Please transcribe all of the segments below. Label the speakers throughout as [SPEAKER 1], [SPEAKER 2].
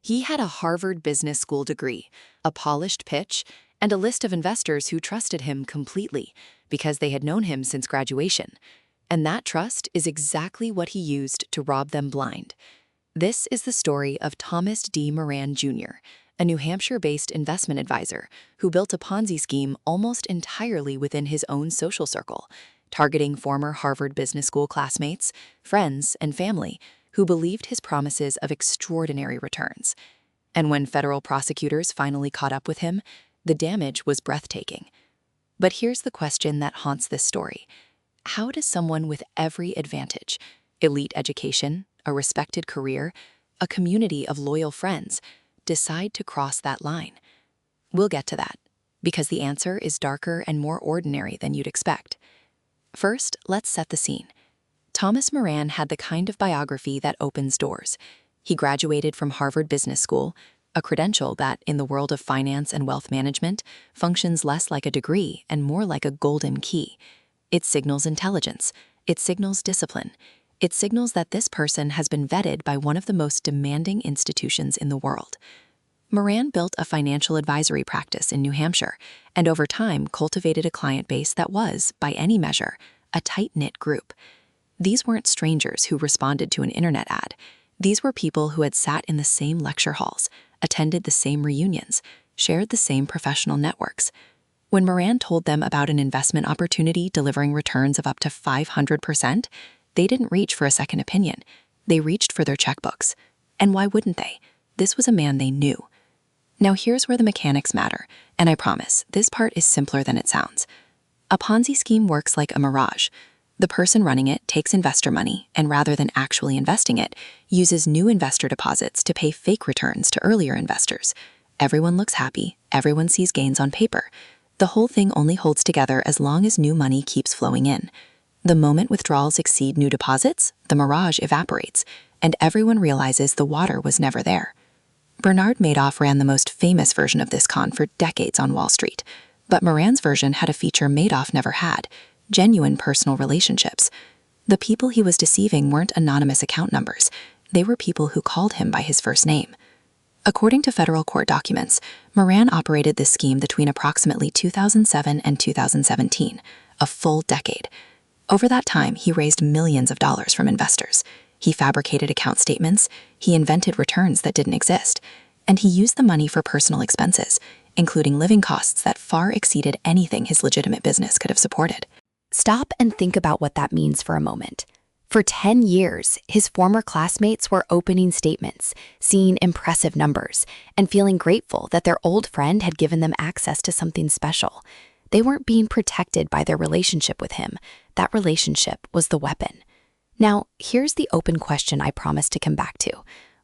[SPEAKER 1] He had a Harvard Business School degree, a polished pitch, and a list of investors who trusted him completely because they had known him since graduation. And that trust is exactly what he used to rob them blind. This is the story of Thomas D. Moran Jr., a New Hampshire-based investment advisor who built a Ponzi scheme almost entirely within his own social circle, targeting former Harvard Business School classmates, friends, and family who believed his promises of extraordinary returns. And when federal prosecutors finally caught up with him, the damage was breathtaking. But here's the question that haunts this story. How does someone with every advantage, elite education, a respected career, a community of loyal friends, decide to cross that line? We'll get to that, because the answer is darker and more ordinary than you'd expect. First, let's set the scene. Thomas Moran had the kind of biography that opens doors. He graduated from Harvard Business School, a credential that, in the world of finance and wealth management, functions less like a degree and more like a golden key. It signals intelligence. It signals discipline. It signals that this person has been vetted by one of the most demanding institutions in the world. Moran built a financial advisory practice in New Hampshire and over time cultivated a client base that was, by any measure, a tight-knit group. These weren't strangers who responded to an internet ad. These were people who had sat in the same lecture halls, attended the same reunions, shared the same professional networks. When Moran told them about an investment opportunity delivering returns of up to 500%, they didn't reach for a second opinion. They reached for their checkbooks. And why wouldn't they? This was a man they knew. Now here's where the mechanics matter, and I promise, this part is simpler than it sounds. A Ponzi scheme works like a mirage. The person running it takes investor money and rather than actually investing it, uses new investor deposits to pay fake returns to earlier investors. Everyone looks happy, everyone sees gains on paper. The whole thing only holds together as long as new money keeps flowing in. The moment withdrawals exceed new deposits, the mirage evaporates, and everyone realizes the water was never there. Bernard Madoff ran the most famous version of this con for decades on Wall Street, but Moran's version had a feature Madoff never had: genuine personal relationships. The people he was deceiving weren't anonymous account numbers. They were people who called him by his first name. According to federal court documents, Moran operated this scheme between approximately 2007 and 2017, a full decade. Over that time, he raised millions of dollars from investors. He fabricated account statements, he invented returns that didn't exist, and he used the money for personal expenses, including living costs that far exceeded anything his legitimate business could have supported.
[SPEAKER 2] Stop and think about what that means for a moment. For 10 years, his former classmates were opening statements, seeing impressive numbers, and feeling grateful that their old friend had given them access to something special. They weren't being protected by their relationship with him. That relationship was the weapon. Now, here's the open question I promised to come back to.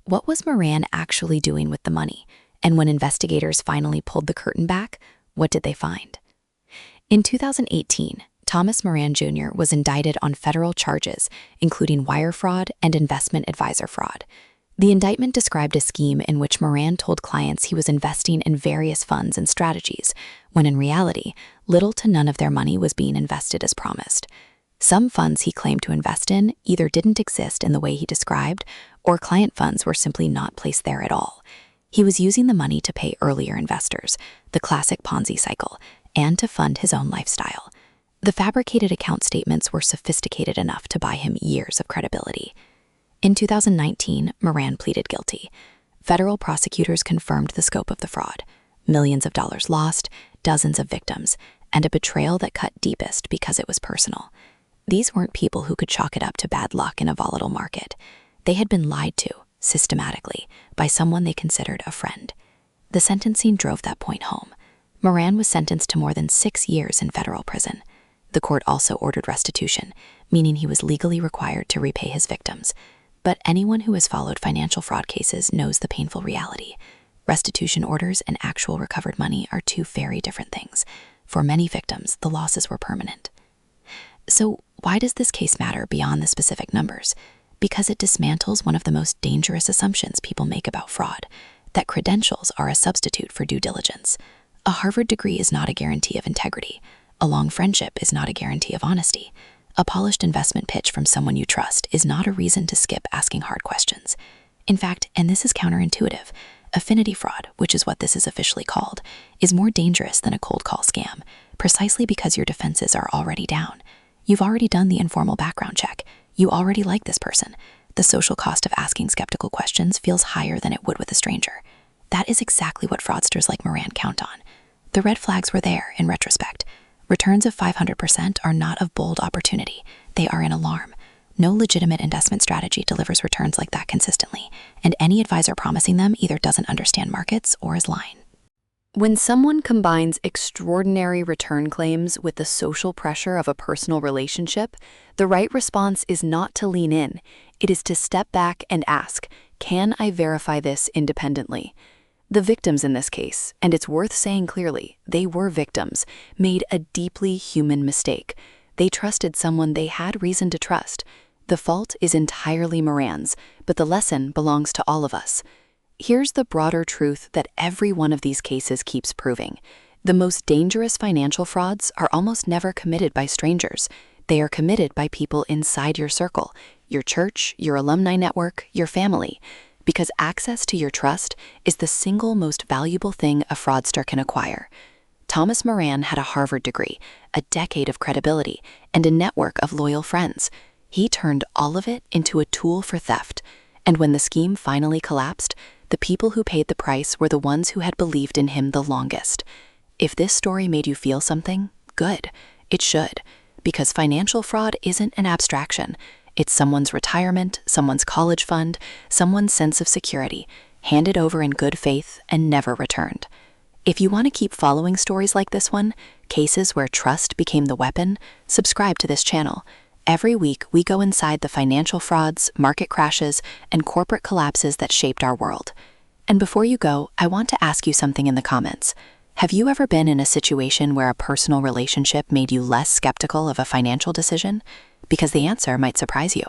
[SPEAKER 2] What was Moran actually doing with the money? And when investigators finally pulled the curtain back, what did they find? In 2018, Thomas Moran Jr. was indicted on federal charges, including wire fraud and investment advisor fraud. The indictment described a scheme in which Moran told clients he was investing in various funds and strategies, when in reality, little to none of their money was being invested as promised. Some funds he claimed to invest in either didn't exist in the way he described, or client funds were simply not placed there at all. He was using the money to pay earlier investors, the classic Ponzi cycle, and to fund his own lifestyle. The fabricated account statements were sophisticated enough to buy him years of credibility. In 2019, Moran pleaded guilty. Federal prosecutors confirmed the scope of the fraud: millions of dollars lost, dozens of victims, and a betrayal that cut deepest because it was personal. These weren't people who could chalk it up to bad luck in a volatile market. They had been lied to, systematically, by someone they considered a friend. The sentencing drove that point home. Moran was sentenced to more than 6 years in federal prison. The court also ordered restitution, meaning he was legally required to repay his victims. But anyone who has followed financial fraud cases knows the painful reality. Restitution orders and actual recovered money are two very different things. For many victims, the losses were permanent. So why does this case matter beyond the specific numbers? Because it dismantles one of the most dangerous assumptions people make about fraud, that credentials are a substitute for due diligence. A Harvard degree is not a guarantee of integrity. A long friendship is not a guarantee of honesty. A polished investment pitch from someone you trust is not a reason to skip asking hard questions. In fact, and this is counterintuitive, affinity fraud, which is what this is officially called, is more dangerous than a cold call scam, precisely because your defenses are already down. You've already done the informal background check. You already like this person. The social cost of asking skeptical questions feels higher than it would with a stranger. That is exactly what fraudsters like Moran count on. The red flags were there in retrospect. Returns of 500% are not of bold opportunity. They are an alarm. No legitimate investment strategy delivers returns like that consistently, and any advisor promising them either doesn't understand markets or is lying.
[SPEAKER 1] When someone combines extraordinary return claims with the social pressure of a personal relationship, the right response is not to lean in. It is to step back and ask, can I verify this independently? The victims in this case, and it's worth saying clearly, they were victims, made a deeply human mistake. They trusted someone they had reason to trust. The fault is entirely Moran's, but the lesson belongs to all of us. Here's the broader truth that every one of these cases keeps proving. The most dangerous financial frauds are almost never committed by strangers. They are committed by people inside your circle, your church, your alumni network, your family. Because access to your trust is the single most valuable thing a fraudster can acquire. Thomas Moran had a Harvard degree, a decade of credibility, and a network of loyal friends. He turned all of it into a tool for theft. And when the scheme finally collapsed, the people who paid the price were the ones who had believed in him the longest. If this story made you feel something, good. It should. Because financial fraud isn't an abstraction. It's someone's retirement, someone's college fund, someone's sense of security, handed over in good faith and never returned. If you want to keep following stories like this one, cases where trust became the weapon, subscribe to this channel. Every week, we go inside the financial frauds, market crashes, and corporate collapses that shaped our world. And before you go, I want to ask you something in the comments. Have you ever been in a situation where a personal relationship made you less skeptical of a financial decision? Because the answer might surprise you.